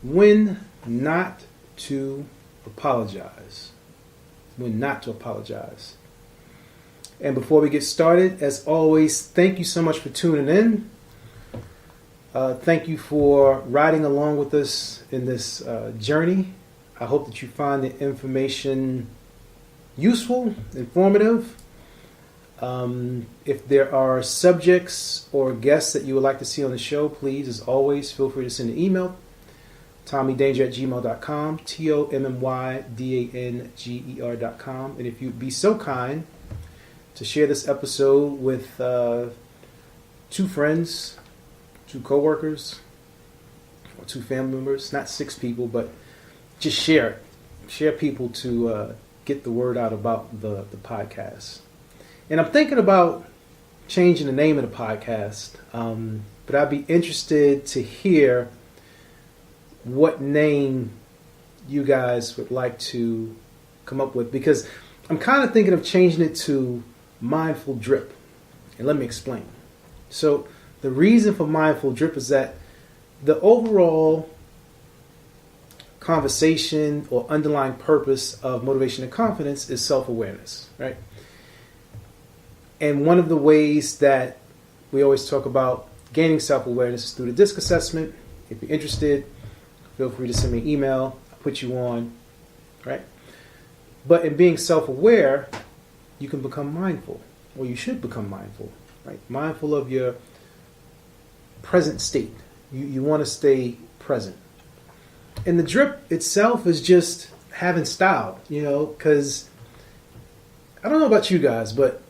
When not to apologize. When not to apologize. And before we get started, as always, thank you so much for tuning in. Thank you for riding along with us in this journey. I hope that you find the information useful, informative. If there are subjects or guests that you would like to see on the show, please, as always, feel free to send an email. TommyDanger@gmail.com, TommyDanger.com. And if you'd be so kind to share this episode with 2 friends, 2 coworkers, or 2 family members, not 6 people, but just share it. Share people to get the word out about the podcast. And I'm thinking about changing the name of the podcast, but I'd be interested to hear what name you guys would like to come up with, because I'm kind of thinking of changing it to Mindful Drip. And let me explain. So the reason for Mindful Drip is that the overall conversation or underlying purpose of Motivation and Confidence is self-awareness, right? And one of the ways that we always talk about gaining self-awareness is through the DISC assessment. If you're interested, feel free to send me an email. I'll put you on, right? But in being self-aware, you can become mindful, or you should become mindful, right? Mindful of your present state. You want to stay present. And the drip itself is just having style, because I don't know about you guys, but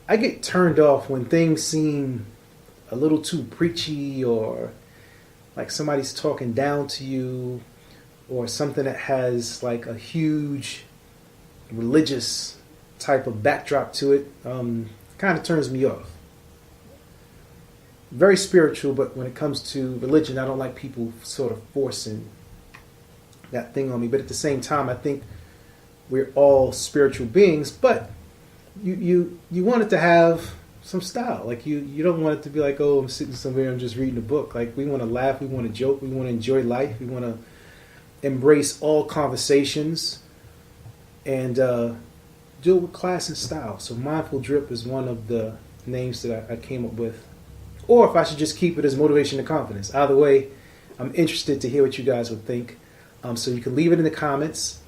I get turned off when things seem a little too preachy, or like somebody's talking down to you, or something that has like a huge religious type of backdrop to it. Kind of turns me off. Very spiritual, but when it comes to religion, I don't like people sort of forcing that thing on me. But at the same time, I think we're all spiritual beings, but you want it to have some style. Like you don't want it to be like, oh, I'm sitting somewhere, I'm just reading a book. Like, we want to laugh, we want to joke, we want to enjoy life, we want to embrace all conversations and do it with class and style. So Mindful Drip is one of the names that I came up with. Or if I should just keep it as Motivation and Confidence. Either way, I'm interested to hear what you guys would think. So you can leave it in the comments.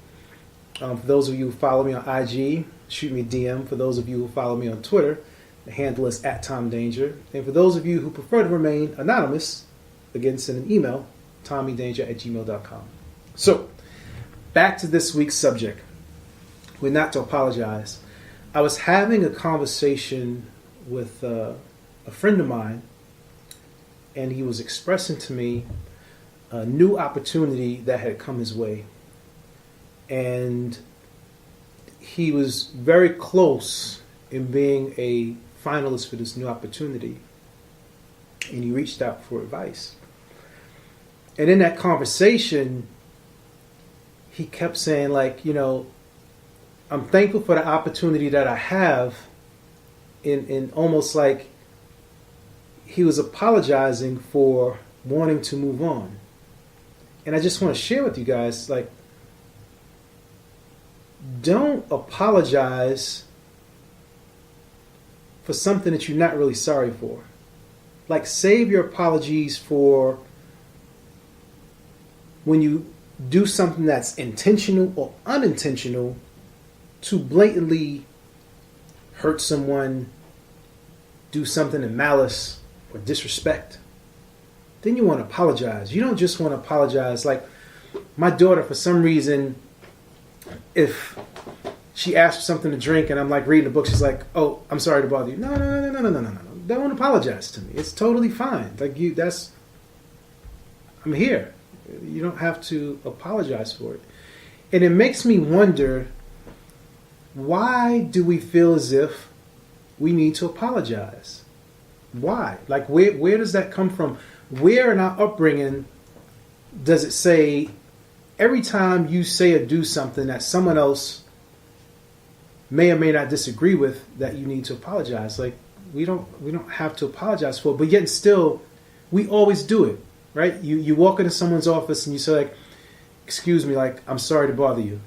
For those of you who follow me on IG, shoot me a DM. For those of you who follow me on Twitter, the handle is @TomDanger. And for those of you who prefer to remain anonymous, again, send an email, TommyDanger@gmail.com. So, back to this week's subject. We're not to apologize. I was having a conversation with a friend of mine, and he was expressing to me a new opportunity that had come his way. And he was very close in being a finalist for this new opportunity. And he reached out for advice. And in that conversation, he kept saying, like, I'm thankful for the opportunity that I have, in almost like he was apologizing for wanting to move on. And I just want to share with you guys, like, don't apologize for something that you're not really sorry for. Like, save your apologies for when you do something that's intentional or unintentional to blatantly hurt someone, do something in malice or disrespect. Then you want to apologize. You don't just want to apologize. Like, my daughter, for some reason, if she asks for something to drink and I'm like reading a book, she's like, "Oh, I'm sorry to bother you." No. Don't apologize to me. It's totally fine. Like, I'm here. You don't have to apologize for it. And it makes me wonder, why do we feel as if we need to apologize? Why? Like, where does that come from? Where in our upbringing does it say every time you say or do something that someone else may or may not disagree with, that you need to apologize? Like, we don't have to apologize for it, but yet still we always do it. right? You walk into someone's office and you say, like, excuse me, like, I'm sorry to bother you.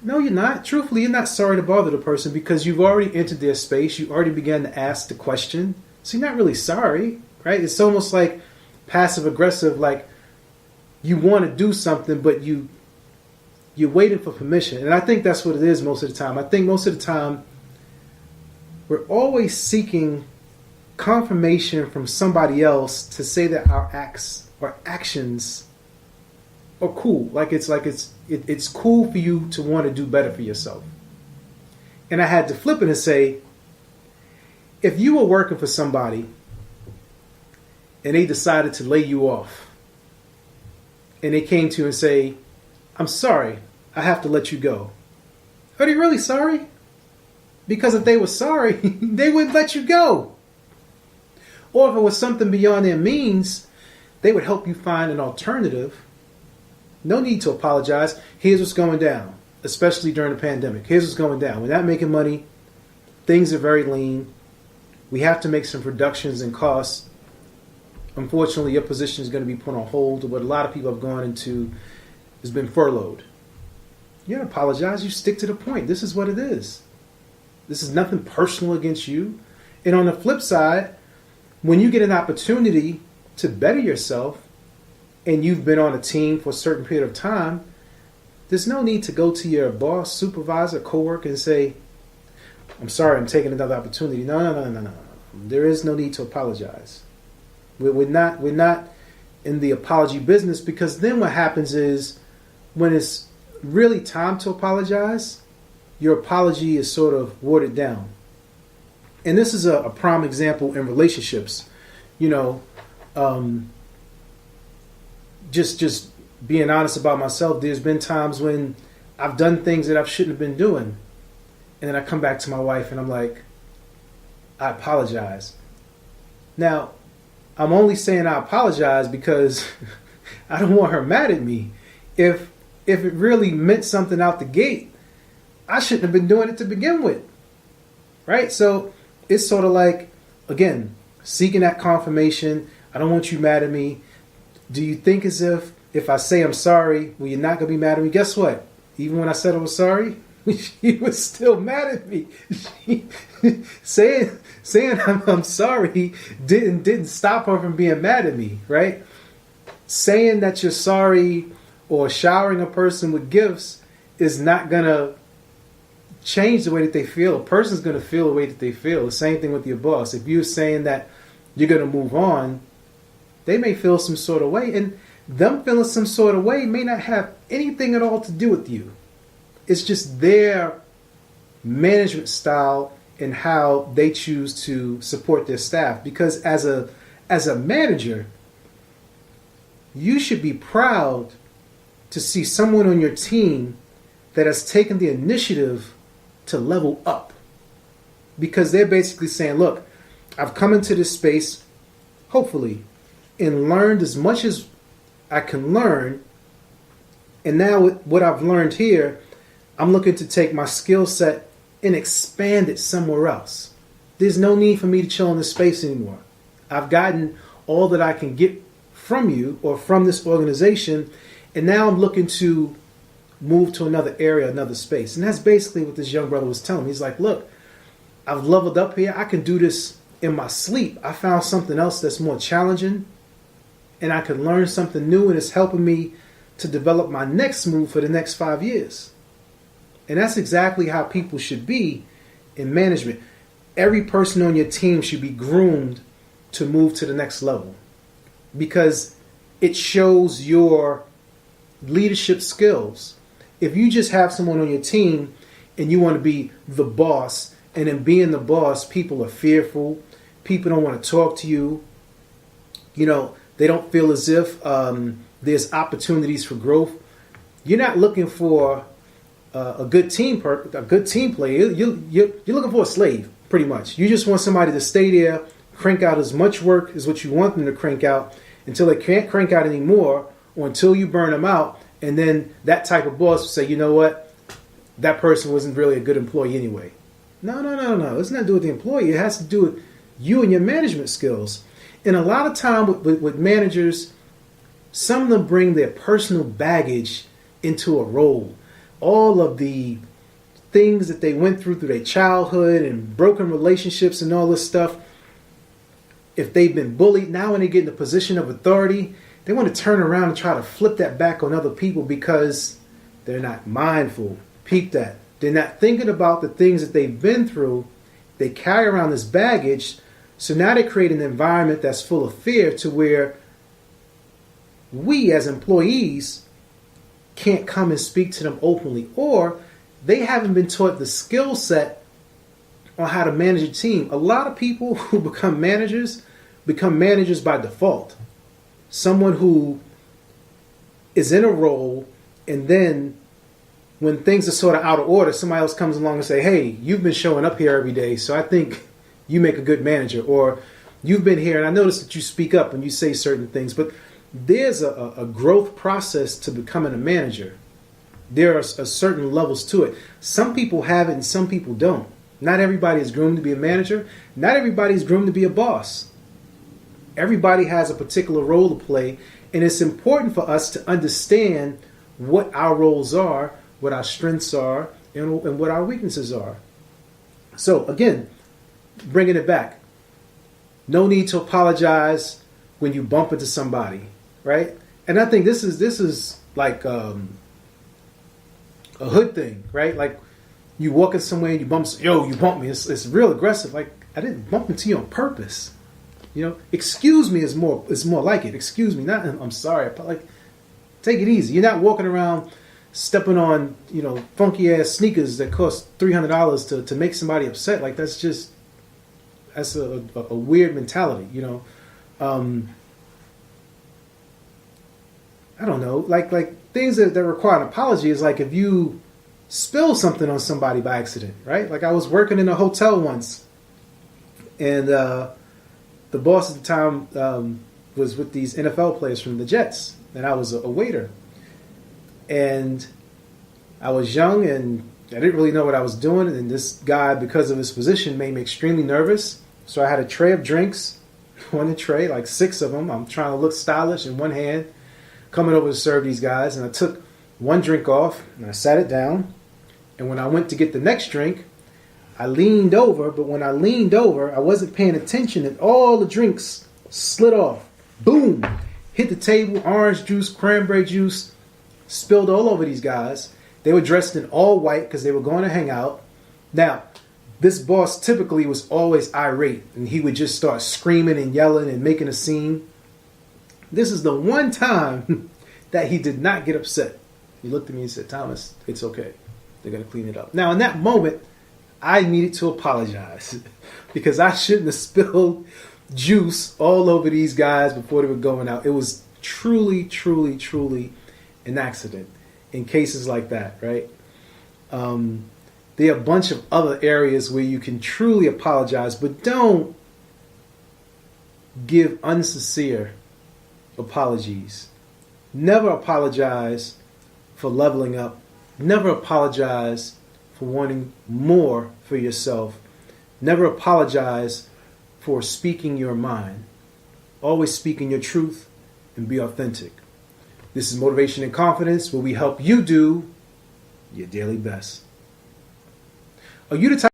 No, you're not. Truthfully, you're not sorry to bother the person because you've already entered their space. You already began to ask the question. So you're not really sorry, right? It's almost like passive aggressive, like you want to do something, but you're waiting for permission. And I think that's what it is most of the time. I think most of the time we're always seeking confirmation from somebody else to say that our acts or actions are cool. It's cool for you to want to do better for yourself. And I had to flip it and say, if you were working for somebody and they decided to lay you off and they came to you and say, I'm sorry, I have to let you go. Are they really sorry? Because if they were sorry, they wouldn't let you go. Or if it was something beyond their means, they would help you find an alternative. No need to apologize. Here's what's going down, especially during the pandemic. Here's what's going down. We're not making money. Things are very lean. We have to make some reductions in costs. Unfortunately, your position is going to be put on hold. What a lot of people have gone into has been furloughed. You don't apologize. You stick to the point. This is what it is. This is nothing personal against you. And on the flip side, when you get an opportunity to better yourself and you've been on a team for a certain period of time, there's no need to go to your boss, supervisor, coworker and say, I'm sorry, I'm taking another opportunity. No. There is no need to apologize. We're not in the apology business, because then what happens is when it's really time to apologize, your apology is sort of watered down. And this is a prime example in relationships. Just being honest about myself, there's been times when I've done things that I shouldn't have been doing. And then I come back to my wife and I'm like, I apologize. Now, I'm only saying I apologize because I don't want her mad at me. If it really meant something out the gate, I shouldn't have been doing it to begin with. Right? So it's sort of like, again, seeking that confirmation. I don't want you mad at me. Do you think as if I say I'm sorry, well, you're not going to be mad at me? Guess what? Even when I said I was sorry, she was still mad at me. Saying I'm sorry didn't stop her from being mad at me, right? Saying that you're sorry or showering a person with gifts is not going to change the way that they feel. A person's going to feel the way that they feel. The same thing with your boss. If you're saying that you're going to move on, they may feel some sort of way, and them feeling some sort of way may not have anything at all to do with you. It's just their management style and how they choose to support their staff. Because as a manager, you should be proud to see someone on your team that has taken the initiative to level up. Because they're basically saying, look, I've come into this space, hopefully, and learned as much as I can learn. And now with what I've learned here, I'm looking to take my skill set and expand it somewhere else. There's no need for me to chill in this space anymore. I've gotten all that I can get from you or from this organization, and now I'm looking to move to another area, another space. And that's basically what this young brother was telling me. He's like, look, I've leveled up here. I can do this in my sleep. I found something else that's more challenging, and I can learn something new, and it's helping me to develop my next move for the next 5 years. And that's exactly how people should be in management. Every person on your team should be groomed to move to the next level, because it shows your leadership skills. If you just have someone on your team and you want to be the boss, and in being the boss, people are fearful, people don't want to talk to you, they don't feel as if there's opportunities for growth. You're not looking for a good team player. You're looking for a slave, pretty much. You just want somebody to stay there, crank out as much work as what you want them to crank out until they can't crank out anymore, or until you burn them out. And then that type of boss will say, you know what, that person wasn't really a good employee anyway. No. It's not to do with the employee. It has to do with you and your management skills. And a lot of time with managers, Some of them bring their personal baggage into a role. All of the things that they went through their childhood and broken relationships and all this stuff. If they've been bullied, now when they get in a position of authority, they want to turn around and try to flip that back on other people because they're not mindful. Peep that. They're not thinking about the things that they've been through. They carry around this baggage. So now they create an environment that's full of fear to where we as employees can't come and speak to them openly, or they haven't been taught the skill set on how to manage a team. A lot of people who become managers by default. Someone who is in a role, and then when things are sort of out of order, somebody else comes along and say, hey, you've been showing up here every day, so I think you make a good manager. Or you've been here and I noticed that you speak up and you say certain things. But there's a growth process to becoming a manager. There are certain levels to it. Some people have it and some people don't. Not everybody is groomed to be a manager. Not everybody is groomed to be a boss. Everybody has a particular role to play, and it's important for us to understand what our roles are, what our strengths are, and what our weaknesses are. So again, bringing it back. No need to apologize when you bump into somebody, right? And I think this is like a hood thing, right? Like you walking somewhere and you you bumped me. It's real aggressive. Like I didn't bump into you on purpose. You know, excuse me is more like it. Excuse me, not I'm sorry. Like, take it easy. You're not walking around stepping on, funky ass sneakers that cost $300 to make somebody upset. Like that's a weird mentality. I don't know. Like things that require an apology is like if you spill something on somebody by accident, right? Like I was working in a hotel once, and the boss at the time was with these NFL players from the Jets, and I was a waiter. And I was young, and I didn't really know what I was doing, and this guy, because of his position, made me extremely nervous. So I had a tray of drinks on the tray, like 6 of them. I'm trying to look stylish in one hand, coming over to serve these guys, and I took one drink off, and I sat it down. And when I went to get the next drink, I leaned over, but when I leaned over, I wasn't paying attention, and all the drinks slid off. Boom! Hit the table, orange juice, cranberry juice, spilled all over these guys. They were dressed in all white because they were going to hang out. Now, this boss typically was always irate, and he would just start screaming and yelling and making a scene. This is the one time that he did not get upset. He looked at me and said, Thomas, it's okay. They're going to clean it up. Now, in that moment, I needed to apologize because I shouldn't have spilled juice all over these guys before they were going out. It was truly, truly, truly an accident in cases like that, right? There are a bunch of other areas where you can truly apologize, but don't give unsincere apologies. Never apologize for leveling up. Never apologize for wanting more for yourself. Never apologize for speaking your mind. Always speaking your truth and be authentic. This is Motivation and Confidence, where we help you do your daily best. Are you the type